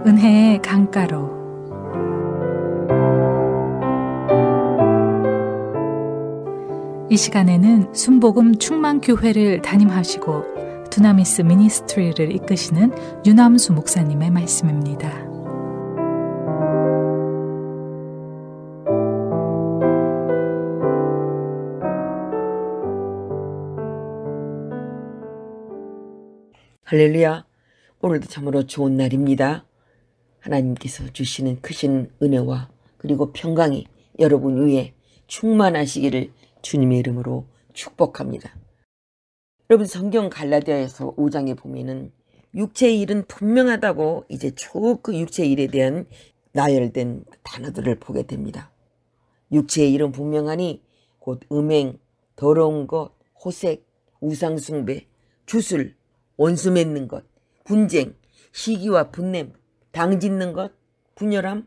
은혜의 강가로. 이 시간에는 순복음 충만교회를 담임하시고 두나미스 미니스트리를 이끄시는 유남수 목사님의 말씀입니다. 할렐루야. 오늘도 참으로 좋은 날입니다. 하나님께서 주시는 크신 은혜와 그리고 평강이 여러분 위에 충만하시기를 주님의 이름으로 축복합니다. 여러분, 성경 갈라디아에서 5장에 보면은 육체의 일은 분명하다고 이제 쭉 그 육체의 일에 대한 나열된 단어들을 보게 됩니다. 육체의 일은 분명하니 곧 음행, 더러운 것, 호색, 우상숭배, 주술, 원수 맺는 것, 분쟁, 시기와 분냄, 당짓는 것, 분열함,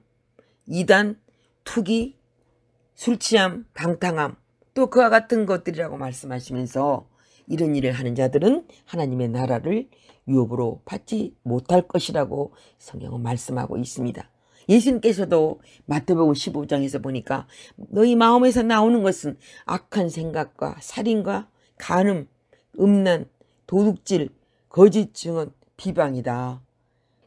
이단, 투기, 술취함, 방탕함, 또 그와 같은 것들이라고 말씀하시면서 이런 일을 하는 자들은 하나님의 나라를 유업으로 받지 못할 것이라고 성경은 말씀하고 있습니다. 예수님께서도 마태복음 15장에서 보니까 너희 마음에서 나오는 것은 악한 생각과 살인과 간음, 음란, 도둑질, 거짓 증언, 비방이다.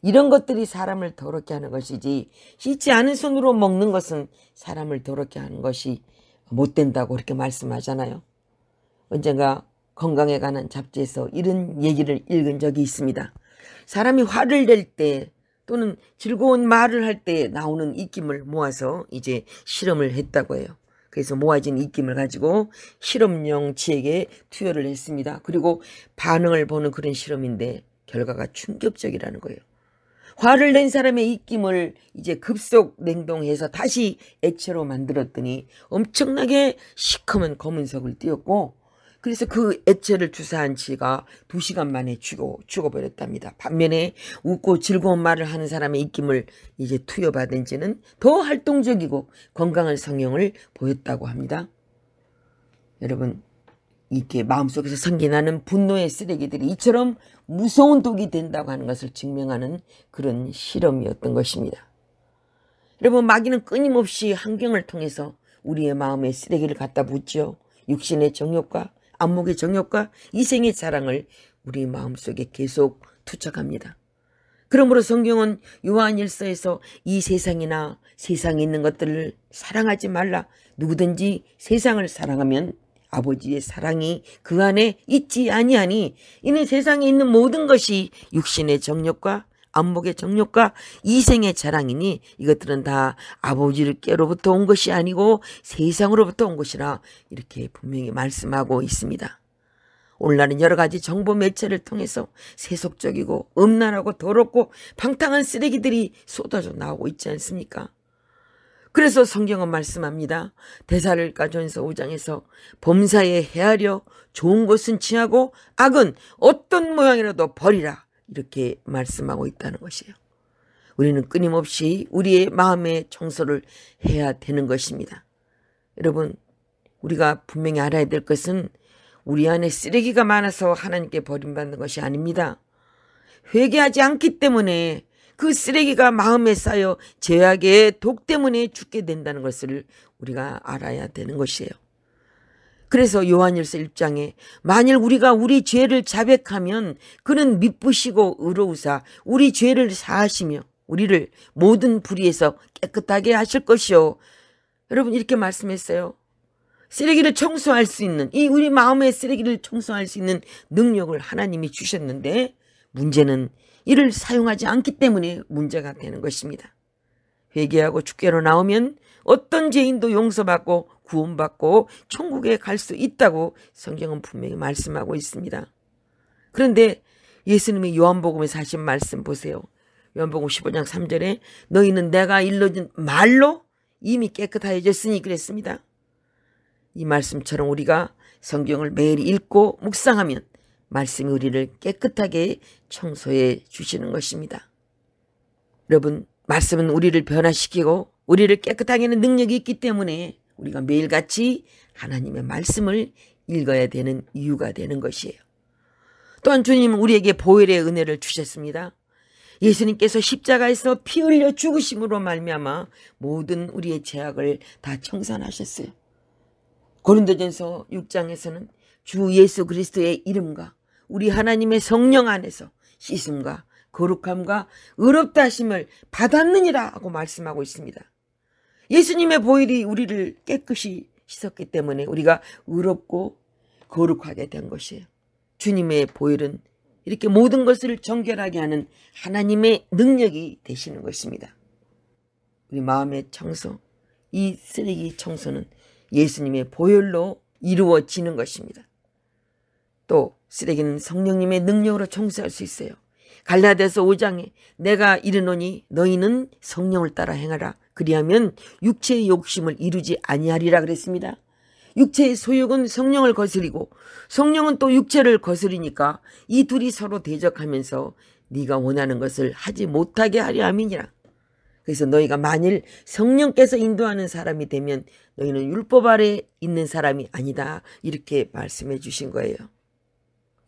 이런 것들이 사람을 더럽게 하는 것이지 씻지 않은 손으로 먹는 것은 사람을 더럽게 하는 것이 못 된다고 그렇게 말씀하잖아요. 언젠가 건강에 관한 잡지에서 이런 얘기를 읽은 적이 있습니다. 사람이 화를 낼 때 또는 즐거운 말을 할 때 나오는 입김을 모아서 이제 실험을 했다고 해요. 그래서 모아진 입김을 가지고 실험용지에게 투여를 했습니다. 그리고 반응을 보는 그런 실험인데 결과가 충격적이라는 거예요. 화를 낸 사람의 입김을 이제 급속 냉동해서 다시 액체로 만들었더니 엄청나게 시커먼 검은색을 띄었고, 그래서 그 액체를 주사한 지가 2시간 만에 죽어버렸답니다. 반면에 웃고 즐거운 말을 하는 사람의 입김을 이제 투여받은 지는 더 활동적이고 건강한 성형을 보였다고 합니다. 여러분, 이렇게 마음속에서 생겨나는 분노의 쓰레기들이 이처럼 무서운 독이 된다고 하는 것을 증명하는 그런 실험이었던 것입니다. 여러분, 마귀는 끊임없이 환경을 통해서 우리의 마음에 쓰레기를 갖다 붓죠. 육신의 정욕과 안목의 정욕과 이생의 자랑을 우리 마음속에 계속 투척합니다. 그러므로 성경은 요한일서에서 이 세상이나 세상에 있는 것들을 사랑하지 말라. 누구든지 세상을 사랑하면 아버지의 사랑이 그 안에 있지 아니하니 이는 세상에 있는 모든 것이 육신의 정욕과 안목의 정욕과 이생의 자랑이니 이것들은 다 아버지께로부터 온 것이 아니고 세상으로부터 온 것이라 이렇게 분명히 말씀하고 있습니다. 오늘날은 여러 가지 정보 매체를 통해서 세속적이고 음란하고 더럽고 방탕한 쓰레기들이 쏟아져 나오고 있지 않습니까? 그래서 성경은 말씀합니다. 데살로니가전서 5장에서 범사에 헤아려 좋은 것은 취하고 악은 어떤 모양이라도 버리라 이렇게 말씀하고 있다는 것이에요. 우리는 끊임없이 우리의 마음의 청소를 해야 되는 것입니다. 여러분, 우리가 분명히 알아야 될 것은 우리 안에 쓰레기가 많아서 하나님께 버림받는 것이 아닙니다. 회개하지 않기 때문에 그 쓰레기가 마음에 쌓여 죄악의 독 때문에 죽게 된다는 것을 우리가 알아야 되는 것이에요. 그래서 요한일서 1장에 만일 우리가 우리 죄를 자백하면 그는 미쁘시고 의로우사 우리 죄를 사하시며 우리를 모든 불의에서 깨끗하게 하실 것이요. 여러분, 이렇게 말씀했어요. 쓰레기를 청소할 수 있는, 이 우리 마음의 쓰레기를 청소할 수 있는 능력을 하나님이 주셨는데 문제는 이를 사용하지 않기 때문에 문제가 되는 것입니다. 회개하고 주께로 나오면 어떤 죄인도 용서받고 구원받고 천국에 갈 수 있다고 성경은 분명히 말씀하고 있습니다. 그런데 예수님의 요한복음에서 하신 말씀 보세요. 요한복음 15장 3절에 너희는 내가 일러준 말로 이미 깨끗하여졌으니 그랬습니다. 이 말씀처럼 우리가 성경을 매일 읽고 묵상하면 말씀이 우리를 깨끗하게 청소해 주시는 것입니다. 여러분, 말씀은 우리를 변화시키고 우리를 깨끗하게 하는 능력이 있기 때문에 우리가 매일같이 하나님의 말씀을 읽어야 되는 이유가 되는 것이에요. 또한 주님은 우리에게 보혈의 은혜를 주셨습니다. 예수님께서 십자가에서 피 흘려 죽으심으로 말미암아 모든 우리의 죄악을 다 청산하셨어요. 고린도전서 6장에서는 주 예수 그리스도의 이름과 우리 하나님의 성령 안에서 씻음과 거룩함과 의롭다 하심을 받았느니라 하고 말씀하고 있습니다. 예수님의 보혈이 우리를 깨끗이 씻었기 때문에 우리가 의롭고 거룩하게 된 것이에요. 주님의 보혈은 이렇게 모든 것을 정결하게 하는 하나님의 능력이 되시는 것입니다. 우리 마음의 청소, 이 쓰레기 청소는 예수님의 보혈로 이루어지는 것입니다. 또 쓰레기는 성령님의 능력으로 청소할 수 있어요. 갈라디아서 5장에 내가 이르노니 너희는 성령을 따라 행하라. 그리하면 육체의 욕심을 이루지 아니하리라 그랬습니다. 육체의 소욕은 성령을 거스리고 성령은 또 육체를 거스리니까 이 둘이 서로 대적하면서 네가 원하는 것을 하지 못하게 하려 함이니라. 그래서 너희가 만일 성령께서 인도하는 사람이 되면 너희는 율법 아래 있는 사람이 아니다. 이렇게 말씀해 주신 거예요.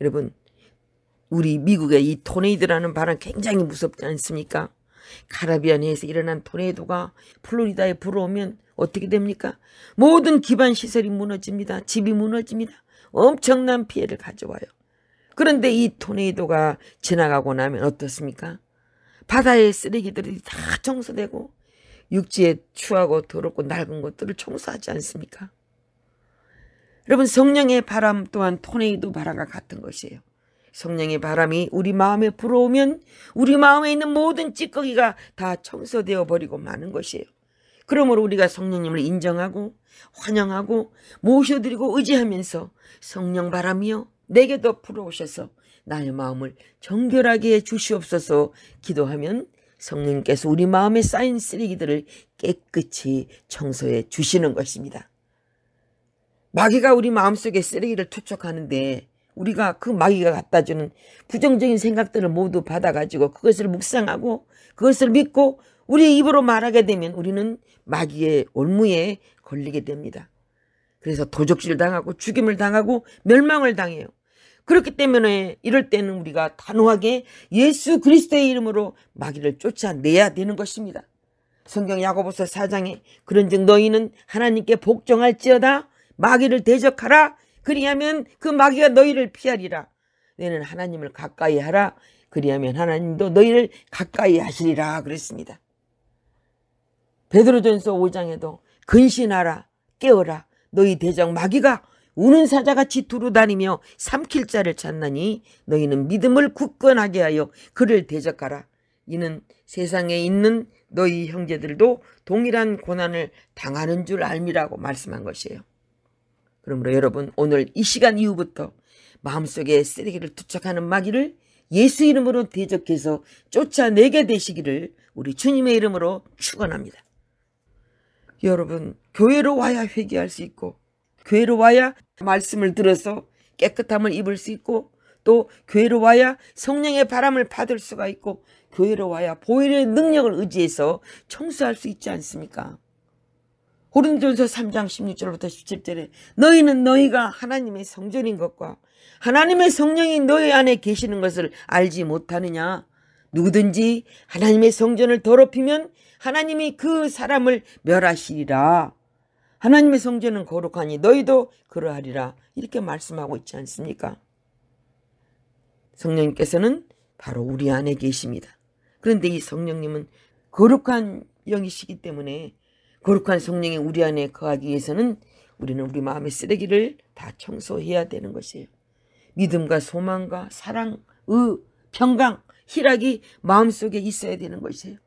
여러분, 우리 미국의 이 토네이도라는 바람 굉장히 무섭지 않습니까? 카리비안 해에서 일어난 토네이도가 플로리다에 불어오면 어떻게 됩니까? 모든 기반 시설이 무너집니다. 집이 무너집니다. 엄청난 피해를 가져와요. 그런데 이 토네이도가 지나가고 나면 어떻습니까? 바다의 쓰레기들이 다 청소되고 육지에 추하고 더럽고 낡은 것들을 청소하지 않습니까? 여러분, 성령의 바람 또한 토네이도 바람과 같은 것이에요. 성령의 바람이 우리 마음에 불어오면 우리 마음에 있는 모든 찌꺼기가 다 청소되어 버리고 마는 것이에요. 그러므로 우리가 성령님을 인정하고 환영하고 모셔드리고 의지하면서 성령 바람이여 내게도 불어오셔서 나의 마음을 정결하게 해 주시옵소서 기도하면 성령님께서 우리 마음에 쌓인 쓰레기들을 깨끗이 청소해 주시는 것입니다. 마귀가 우리 마음속에 쓰레기를 투척하는데 우리가 그 마귀가 갖다주는 부정적인 생각들을 모두 받아가지고 그것을 묵상하고 그것을 믿고 우리의 입으로 말하게 되면 우리는 마귀의 올무에 걸리게 됩니다. 그래서 도적질 당하고 죽임을 당하고 멸망을 당해요. 그렇기 때문에 이럴 때는 우리가 단호하게 예수 그리스도의 이름으로 마귀를 쫓아내야 되는 것입니다. 성경 야고보서 4장에 그런즉 너희는 하나님께 복종할지어다 마귀를 대적하라 그리하면 그 마귀가 너희를 피하리라. 너희는 하나님을 가까이 하라. 그리하면 하나님도 너희를 가까이 하시리라 그랬습니다. 베드로전서 5장에도 근신하라 깨어라 너희 대적 마귀가 우는 사자같이 두루다니며 삼킬 자를 찾나니 너희는 믿음을 굳건하게 하여 그를 대적하라. 이는 세상에 있는 너희 형제들도 동일한 고난을 당하는 줄 알미라고 말씀한 것이에요. 그러므로 여러분 오늘 이 시간 이후부터 마음속에 쓰레기를 투척하는 마귀를 예수 이름으로 대적해서 쫓아내게 되시기를 우리 주님의 이름으로 축원합니다. 여러분 교회로 와야 회개할 수 있고 교회로 와야 말씀을 들어서 깨끗함을 입을 수 있고 또 교회로 와야 성령의 바람을 받을 수가 있고 교회로 와야 보혈의 능력을 의지해서 청소할 수 있지 않습니까? 고린도전서 3장 16절부터 17절에 너희는 너희가 하나님의 성전인 것과 하나님의 성령이 너희 안에 계시는 것을 알지 못하느냐? 누구든지 하나님의 성전을 더럽히면 하나님이 그 사람을 멸하시리라. 하나님의 성전은 거룩하니 너희도 그러하리라. 이렇게 말씀하고 있지 않습니까? 성령님께서는 바로 우리 안에 계십니다. 그런데 이 성령님은 거룩한 영이시기 때문에 거룩한 성령이 우리 안에 거하기 위해서는 우리는 우리 마음의 쓰레기를 다 청소해야 되는 것이에요. 믿음과 소망과 사랑, 평강, 희락이 마음속에 있어야 되는 것이에요.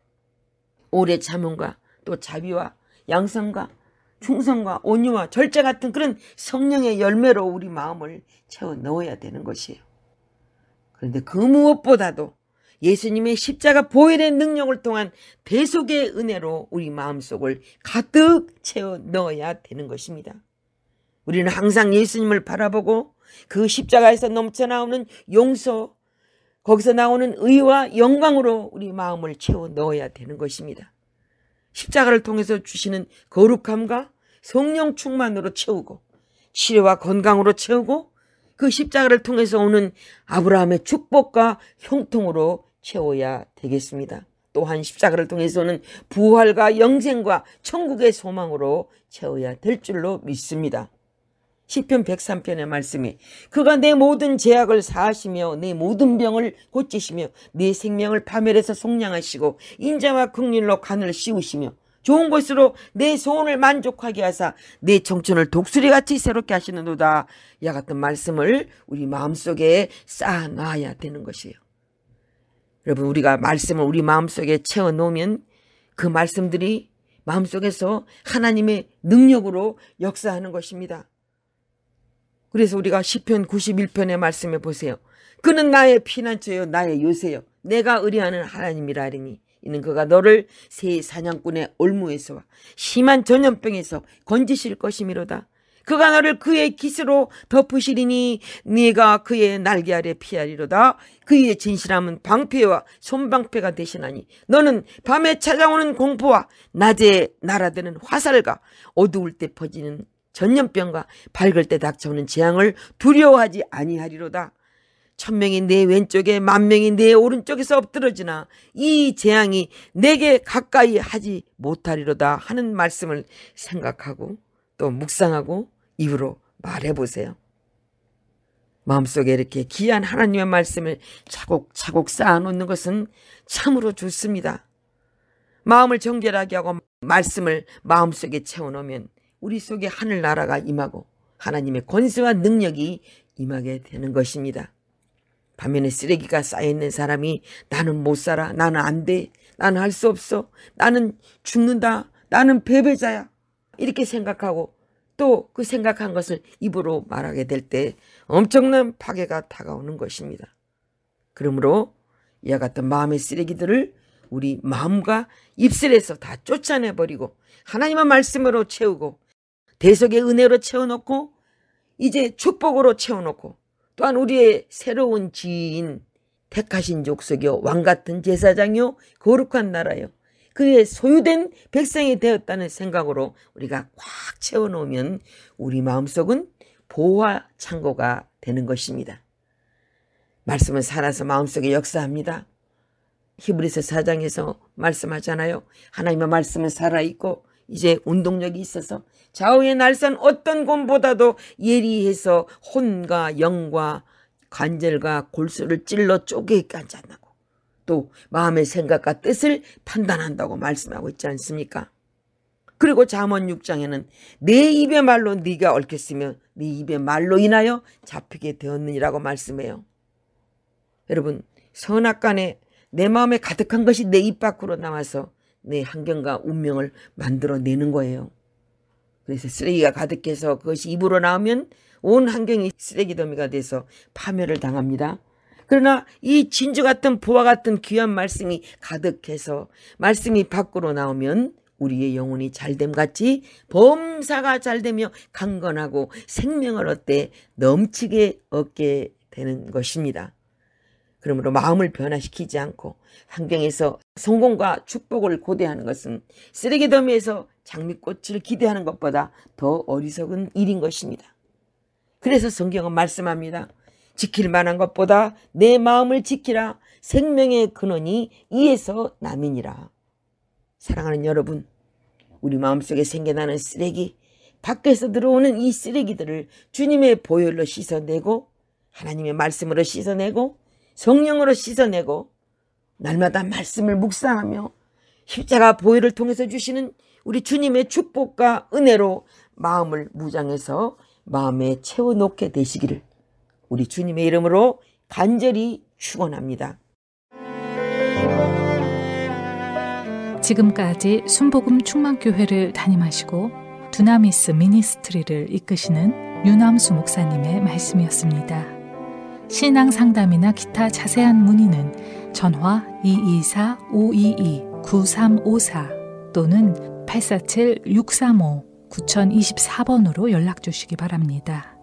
오래 참음과 또 자비와 양성과 충성과 온유와 절제 같은 그런 성령의 열매로 우리 마음을 채워 넣어야 되는 것이에요. 그런데 그 무엇보다도 예수님의 십자가 보혈의 능력을 통한 대속의 은혜로 우리 마음속을 가득 채워 넣어야 되는 것입니다. 우리는 항상 예수님을 바라보고 그 십자가에서 넘쳐나오는 용서, 거기서 나오는 의와 영광으로 우리 마음을 채워 넣어야 되는 것입니다. 십자가를 통해서 주시는 거룩함과 성령 충만으로 채우고 치료와 건강으로 채우고 그 십자가를 통해서 오는 아브라함의 축복과 형통으로 채워야 되겠습니다. 또한 십자가를 통해서는 부활과 영생과 천국의 소망으로 채워야 될 줄로 믿습니다. 시편 103편의 말씀이 그가 내 모든 죄악을 사하시며 내 모든 병을 고치시며 내 생명을 파멸해서 속량하시고 인자와 긍휼로 간을 씌우시며 좋은 것으로 내 소원을 만족하게 하사 내 청춘을 독수리같이 새롭게 하시는도다. 이와 같은 말씀을 우리 마음속에 쌓아놔야 되는 것이에요. 여러분, 우리가 말씀을 우리 마음속에 채워놓으면 그 말씀들이 마음속에서 하나님의 능력으로 역사하는 것입니다. 그래서 우리가 시편 91편의 말씀에 보세요. 그는 나의 피난처요 나의 요새요 내가 의뢰하는 하나님이라 하리니 이는 그가 너를 새 사냥꾼의 올무에서와 심한 전염병에서 건지실 것이미로다. 그가 너를 그의 깃으로 덮으시리니 네가 그의 날개 아래 피하리로다. 그의 진실함은 방패와 손방패가 되시나니 너는 밤에 찾아오는 공포와 낮에 날아드는 화살과 어두울 때 퍼지는 전염병과 밝을 때 닥쳐오는 재앙을 두려워하지 아니하리로다. 1000명이 내 왼쪽에 10,000명이 내 오른쪽에서 엎드러지나 이 재앙이 내게 가까이 하지 못하리로다 하는 말씀을 생각하고 또 묵상하고 입으로 말해보세요. 마음속에 이렇게 귀한 하나님의 말씀을 차곡차곡 쌓아놓는 것은 참으로 좋습니다. 마음을 정결하게 하고 말씀을 마음속에 채워놓으면 우리 속에 하늘나라가 임하고 하나님의 권세와 능력이 임하게 되는 것입니다. 반면에 쓰레기가 쌓여있는 사람이 나는 못 살아, 나는 안 돼, 나는 할 수 없어, 나는 죽는다, 나는 패배자야 이렇게 생각하고 또 그 생각한 것을 입으로 말하게 될 때 엄청난 파괴가 다가오는 것입니다. 그러므로 이와 같은 마음의 쓰레기들을 우리 마음과 입술에서 다 쫓아내버리고 하나님의 말씀으로 채우고 대속의 은혜로 채워놓고 이제 축복으로 채워놓고 또한 우리의 새로운 지인 택하신 족속이요 왕같은 제사장이요 거룩한 나라요 그의 소유된 백성이 되었다는 생각으로 우리가 꽉 채워놓으면 우리 마음속은 보화 창고가 되는 것입니다. 말씀은 살아서 마음속에 역사합니다. 히브리서 4장에서 말씀하잖아요. 하나님의 말씀은 살아있고 이제 운동력이 있어서 좌우의 날선 어떤 곰보다도 예리해서 혼과 영과 관절과 골수를 찔러 쪼개기까지 한다고 또 마음의 생각과 뜻을 판단한다고 말씀하고 있지 않습니까? 그리고 잠언 6장에는 내 입의 말로 네가 얽혔으며 네 입의 말로 인하여 잡히게 되었느니라고 말씀해요. 여러분, 선악간에 내 마음에 가득한 것이 내 입 밖으로 나와서 내 환경과 운명을 만들어내는 거예요. 그래서 쓰레기가 가득해서 그것이 입으로 나오면 온 환경이 쓰레기 더미가 돼서 파멸을 당합니다. 그러나 이 진주 같은 보화 같은 귀한 말씀이 가득해서 말씀이 밖으로 나오면 우리의 영혼이 잘됨같이 범사가 잘되며 강건하고 생명을 얻되 넘치게 얻게 되는 것입니다. 그러므로 마음을 변화시키지 않고 환경에서 성공과 축복을 고대하는 것은 쓰레기 더미에서 장미꽃을 기대하는 것보다 더 어리석은 일인 것입니다. 그래서 성경은 말씀합니다. 지킬 만한 것보다 내 마음을 지키라. 생명의 근원이 이에서 남이니라. 사랑하는 여러분, 우리 마음속에 생겨나는 쓰레기, 밖에서 들어오는 이 쓰레기들을 주님의 보혈로 씻어내고 하나님의 말씀으로 씻어내고 성령으로 씻어내고 날마다 말씀을 묵상하며 십자가 보혈을 통해서 주시는 우리 주님의 축복과 은혜로 마음을 무장해서 마음에 채워놓게 되시기를 우리 주님의 이름으로 간절히 축원합니다. 지금까지 순복음 충만교회를 담임하시고 두나미스 미니스트리를 이끄시는 유남수 목사님의 말씀이었습니다. 신앙 상담이나 기타 자세한 문의는 전화 224-522-9354 또는 847-635-9024번으로 연락 주시기 바랍니다.